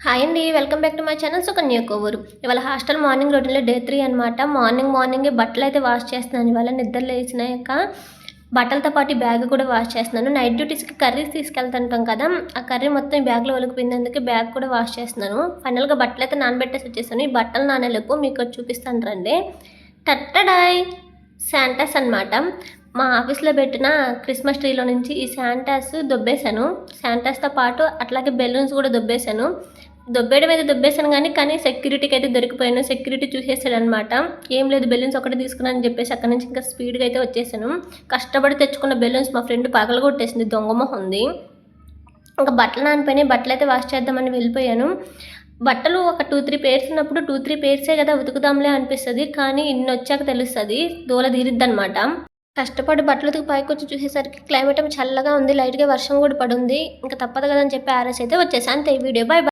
Hi అండి. Welcome back to my channel Sukanya Kovvur. ఇవాళ hostel morning రొటీన్‌లో డే 3 అనమాట. మార్నింగే బట్టలైతే వాష్ చేస్తున్నాను. ఇవాళ నిద్ర లేచినాక బట్టలతో పాటు బ్యాగ్ కూడా వాష్ చేస్తున్నాను. నైట్ డ్యూటీస్‌కి కర్రీస్ తీసుకెళ్తుంటాం కదా! ఆ కర్రీ మొత్తం ఈ బ్యాగ్‌లో ఒలికిపోయింది. బ్యాగ్ కూడా వాష్ చేస్తున్నాను. ఫైనల్‌గా బట్టలైతే నానబెట్టేసి వచ్చేసాను. ఈ బట్టలు నానేలోపు మీకోటి చూపిస్తాను రండి. టట్టడాయ్! శాంటాస్ అనమాట. మా ఆఫీస్‌లో పెట్టిన క్రిస్మస్ ట్రీలో నుంచి ఈ శాంటాస్ దొబ్బేశాను. శాంటాస్‌తో పాటు అట్లాగే బెలూన్స్ కూడా దొబ్బేశాను. దొబ్బేయడం అయితే దొబ్బేశాను కానీ సెక్యూరిటీకి అయితే దొరికిపోయాను. సెక్యూరిటీ చూసేసాడనమాట. ఏం లేదు బెలూన్స్ ఒకటే తీసుకున్నానని చెప్పేసి అక్కడి నుంచి ఇంకా స్పీడ్‌గా అయితే వచ్చేసాను. కష్టపడి తెచ్చుకున్న బెలూన్స్ మా ఫ్రెండ్ పగలగొట్టేసింది దొంగ మొహంది. ఇంకా బట్టలు నానిపోయినాయి. బట్టలైతే వాష్ చేద్దామని వెళ్ళిపోయాను. బట్టలు ఒక 2, 3 పేర్స్ ఉన్నప్పుడు 2, 3 పేర్సే కదా ఉతుకుదాంలే అనిపిస్తది. కానీ ఇన్నొచ్చాక తెలుస్తది. దూల తీరిద్దనమాట. కష్టపడి బట్టలు ఉతికి పైకొచ్చి చూసేసరికి క్లైమేట్ ఏమో చల్లగా ఉంది. లైట్‌గా వర్షం కూడా పడుంది. ఇంక తప్పదు కదా అని చెప్పి ఆరేసైతే వచ్చేసా. అంతే ఈ వీడియో. బాయ్.